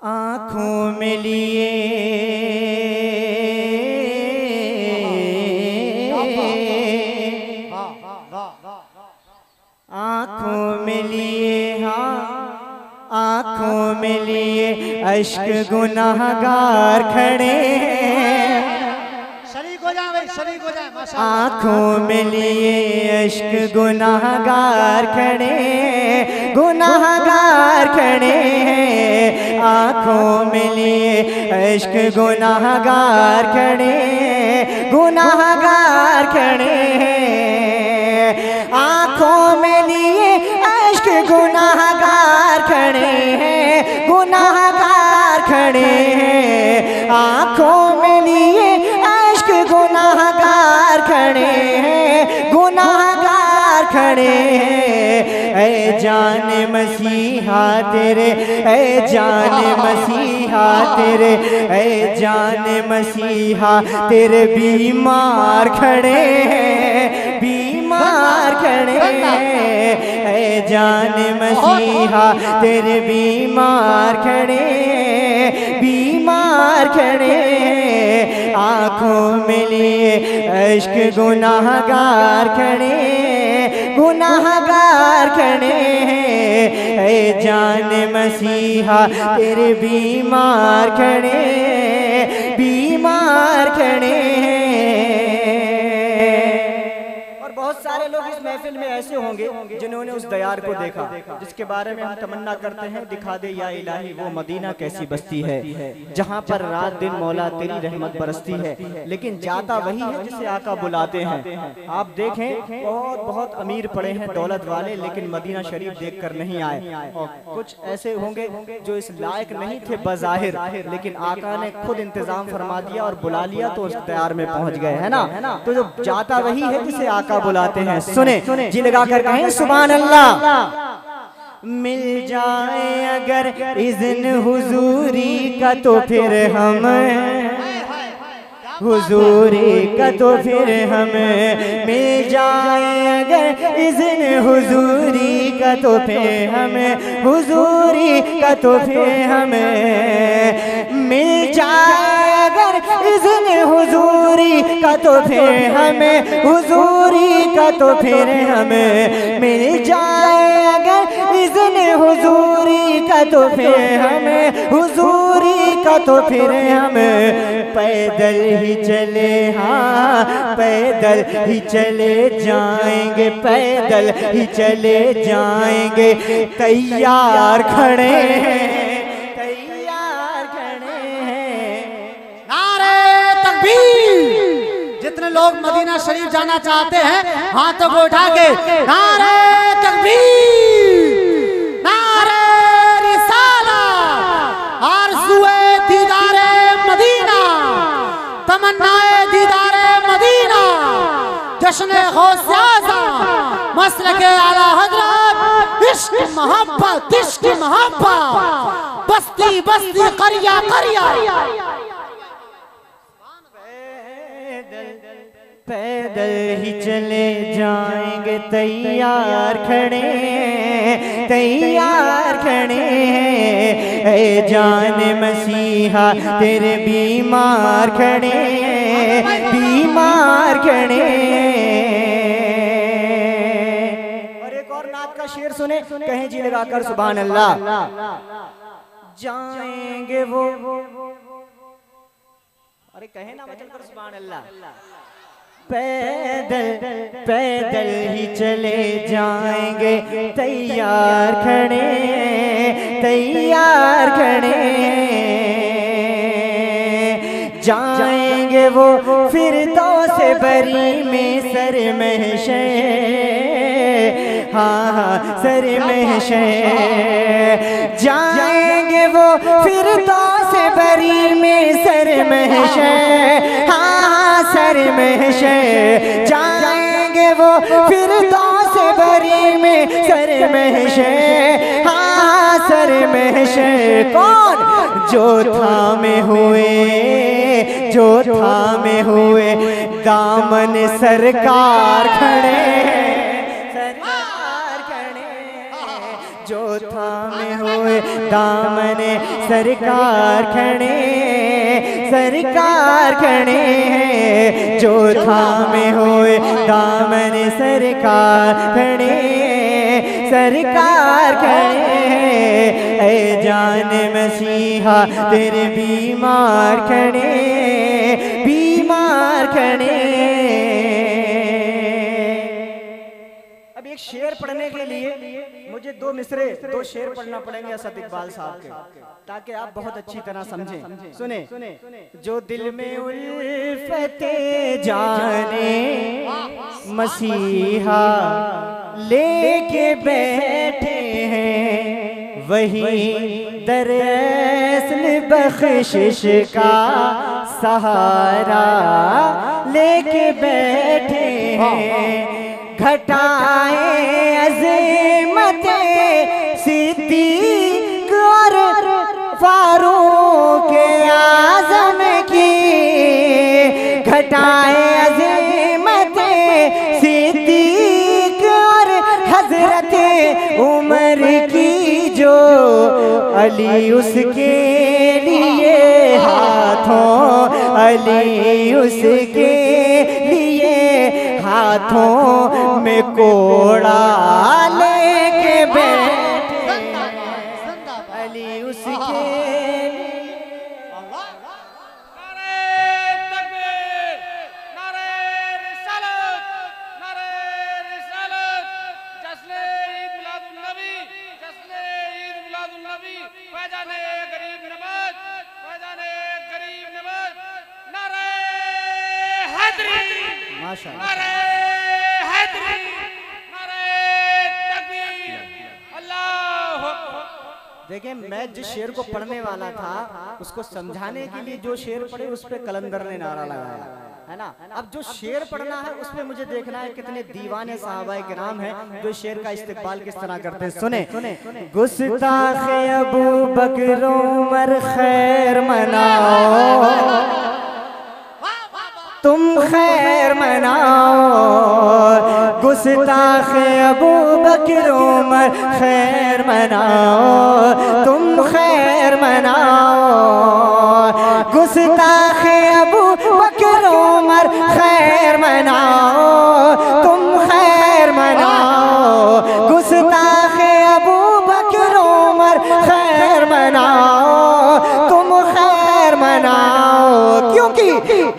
आँखों में लिए आँखों में लिए, हाँ आँखों में लिए अश्क गुनाहगार खड़े हैं। शरीक हो जाए भाई, शरीक हो जाए। आँखों में लिए अश्क गुनाहगार खड़े, गुनाहगार खड़े हैं। आँखों में लिए अश्क गुनाहगार खड़े, गुनाहगार खड़े हैं। आँखों में लिए अश्क गुनाहगार खड़े हैं, गुनाहगार खड़े हैं। आँखों में लिए अश्क गुनाहगार खड़े हैं, गुनाहगार खड़े हैं। ऐ जान मसीहा तेरे, ऐ जान मसीहा तेरे, ऐ जान मसीहा तेरे बीमार खड़े हैं, बीमार खड़े हैं। ऐ जान मसीहा तेरे बीमार खड़े, बीमार खड़े हैं। आँखों में लिए अश्क गुनाहगार खड़े, गुनाहगार खड़े हैं। ऐ जान मसीहा तेरे बीमार खड़े, बीमार खड़े हैं। और बहुत सारे लोग इस महफिल में ऐसे होंगे जिन्होंने उस दयार को देखा जिसके बारे में हम तमन्ना करते हैं, दिखा दे या इलाही वो मदीना कैसी बस्ती है जहाँ पर रात दिन मौला तेरी रहमत बरसती है। लेकिन जाता वही है जिसे आका बुलाते हैं। आप देखें बहुत बहुत अमीर पड़े हैं, दौलत वाले, लेकिन मदीना शरीफ देखकर नहीं आए। और कुछ ऐसे होंगे जो इस लायक नहीं थे बज़ाहिर, लेकिन आका ने खुद इंतजाम फरमा दिया और बुला लिया तो उस दयार में पहुंच गए, है ना। तो जो जाता वही है जिसे आका बुलाते हैं। सुने जी लगा कर कहें सुभान अल्लाह। मिल जाए अगर इज़्न हुजूरी का तो फिर हम, हुजूरी का तो फिर हमें मिल जाए अगर इज़्न हुजूरी का तो फिर हमें, हुजूरी का तो फिर हमें मिल जाए अगर इज़्न हुजूरी का तो फिर हमें, हुजूरी का तो फिर हमें मिल जाए अगर इज़्न हुजूरी का तो फिर हमें, हुजूरी का तो फिर हमें। पैदल ही चले, हाँ पैदल ही चले जाएंगे, पैदल ही चले जाएंगे। तैयार खड़े हैं, तैयार खड़े हैं। नारे तकबीर। जितने लोग मदीना शरीफ जाना चाहते हैं हाथों को उठा के नारे तकबीर, नारे रिसाला, आरज़ुए दीदारे मदीना, तमन्नाए दीदारे मदीना, जश्न गौसे आज़म, मसलके आला हज़रत, इश्क मोहब्बत, इश्क मोहब्बत, बस्ती बस्ती करिया करिया। पैदल ही चले जाएंगे, तैयार खड़े, तैयार खड़े हैं। ऐ जान मसीहा तेरे बीमार खड़े, बीमार खड़े। और एक और नात का शेर सुने, कहें जी लगाकर सुभान अल्लाह। जाएंगे वो, अरे कहे ना चलकर सुभान अल्लाह। पैदल पैदल ही चले जाएंगे, तैयार खड़े, तैयार खड़े। जाएंगे वो फिरदौस बरी में सरमहशे, हाँ हाँ सरमहशे। जाएंगे वो फिरदौस बरी में सरमहशे, हाँ हाँ सरमहशे। जाएंगे वो फिरदौस बरी में सरमहशे, हाँ हाँ सरमहशे। कौन? जो थामे हुए, जो थामे हुए दामन सरकार खड़े, सरकार खड़े। जो थामे हुए दामने सरकार खड़े, सरकार खड़े हैं, जो थामे हुए दामने सरकार खड़े, सरकार खड़े हैं। ऐ जान मसीहा तेरे बीमार खड़े, बीमार खड़े। अब एक शेर पढ़ने के लिए मुझे दो मिसरे, दो शेर पढ़ना पड़ेंगे असद इकबाल साहब के, ताकि आप बहुत अच्छी तरह समझें। सुने, जो दिल में उल्फते जाने मसीहा लेके बैठे हैं, वही दरअसल बख्शिश का सहारा लेके बैठे हैं। घटाए अज़ीमते सिद्दीक़ और फारूक आज़म की, घटाए अज़ीमते सिद्दीक़ और हज़रत उमर की, जो अली उसके लिए हाथों, अली उसके लिए हाथों में कोड़ा लेके बैठे, अली उसके देखिए, मैं जिस शेर को पढ़ने वाला था उसको समझाने के लिए जो शेर पढ़े उस पे कलंदर ने नारा लगाया, है ना। अब जो शेर पढ़ना है उस पे मुझे देखना है कितने दीवाने साहबाए किराम हैं जो शेर का इस्तेमाल किस तरह करते हैं। सुने, गुस्ताखे अबू बकर उमर खैर मनाओ, तुम खैर मनाओ, गुस्ताखे अबू बकर उमर खैर मनाओ, तुम खैर मनाओ, गुस्ताखे अबू बकर उमर खैर मनाओ, तुम खैर मनाओ, गुस्ताखे अबू बकर उमर खैर मनाओ, तुम खैर मनाओ, क्योंकि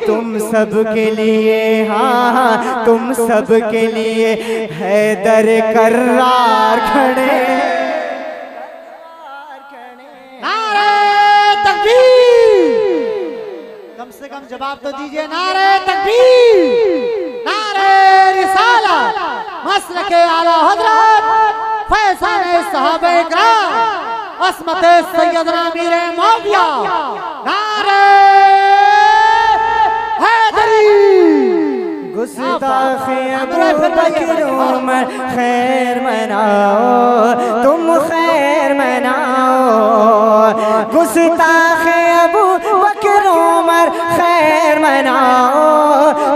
तुम सब के लिए, हाँ तुम सब के लिए हैदर कर्रार खड़े, नारे तकबीर, कम से कम जवाब तो दीजिए। नारे तकबीर, नारे रिसालत, मसलके आला हज़रत फैज़ाने सहाबे इकराम, अस्मत सैयदना मीर मौविया, नारे गुस्ताखे अबू बकर उमर खैर मनाओ, तुम खैर मनाओ, गुस्ताखे अबू बकर उमर खैर मनाओ,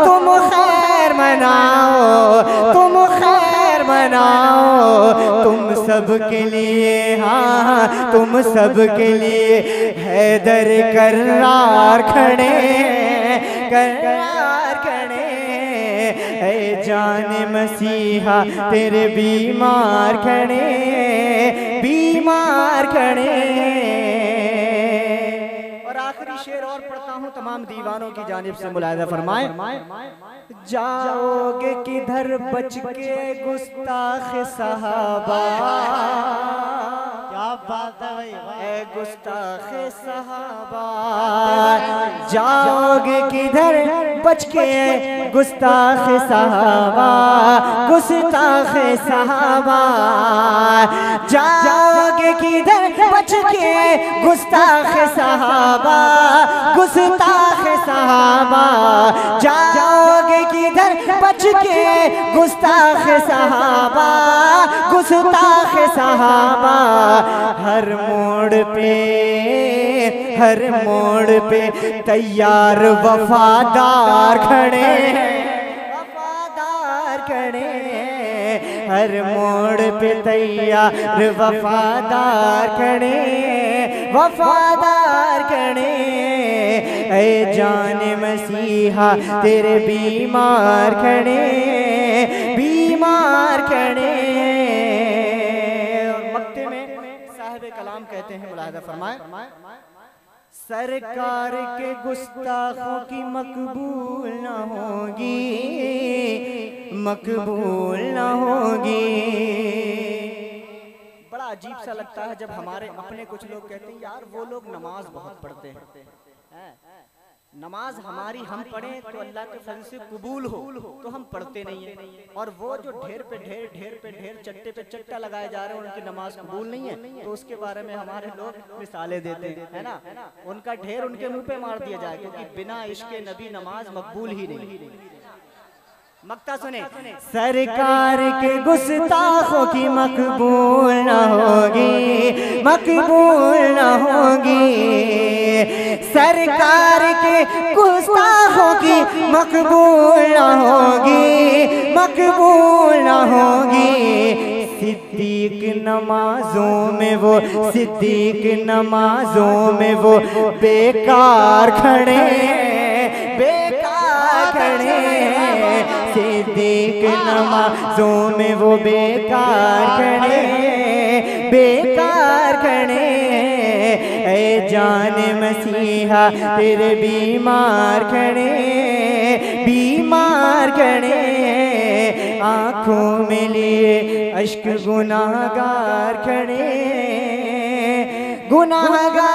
तुम खैर मनाओ, तुम खैर मनाओ, तुम सब के लिए, हाँ तुम सब के लिए हैदर कर्रार खड़े, कर्रार खड़े। ऐ जान मसीहा तेरे बीमार खड़े, बीमार खड़े। और आखिरी शेर और पढ़ता हूँ तमाम दीवानों की जानिब से मुलाहिजा फरमाए। जाओगे किधर बच के गुस्ताख सहाबा, क्या बात है भाई, ए गुस्ताख सहाबा, जाओगे किधर बच के गुस्ताख सहाबा, गुस्ताख सहाबा, जाओगे किधर बच के गुस्ताख सहाबा, गुस्ताख सहाबा, जाओगे किधर बच के गुस्ताख सहाबा, गुस्ताख सहाबा, हर मोड़ पे, हर मोड़ पे तैयार वफादार खड़े, वफादार खड़े, हर मोड़ पे तैयार वफादार खड़े, वफादार खड़े। ऐ जान मसीहा तेरे बीमार खड़े, बीमार खड़े। और मक्ते में साहिब कलाम कहते हैं, मुलाहिजा फरमाए, सरकार के गुस्ताखों की मकबूल न होगी, मकबूल न होगी। बड़ा अजीब सा लगता है जब हमारे अपने कुछ लोग कहते हैं यार वो लोग नमाज बहुत पढ़ते हैं, नमाज हमारी हम पढ़ें तो अल्लाह के फजल से कबूल हो, तो हम पढ़ते नहीं हैं। और वो जो ढेर पे ढेर, ढेर पे ढेर, चट्टे पे चट्टा लगाए जा रहे हैं, उनकी नमाज कबूल नहीं है, तो उसके बारे में हमारे लोग मिसालें देते हैं, है ना। उनका ढेर उनके मुंह पे मार दिया जाए, क्योंकि बिना इश्क़ नबी नमाज मकबूल ही नहीं। मक्ता सुने, सरकार के गुस्ताखों की मकबूल न होगी, मकबूल न होगी। सरकार के गुस्ताखों की मकबूल न होगी, मकबूल न होगी। सिद्दीक नमाजों में वो, सिद्दीक नमाजों में वो बेकार खड़े, बेकार खड़े। सिद्दीक नमाजों में वो बेकार खड़े, बेकार खड़े। ऐ जान मसीहा तेरे बीमार खड़े, बीमार खड़े। आँखों में लिए अश्क गुनाहगार खड़े, गुनाहगार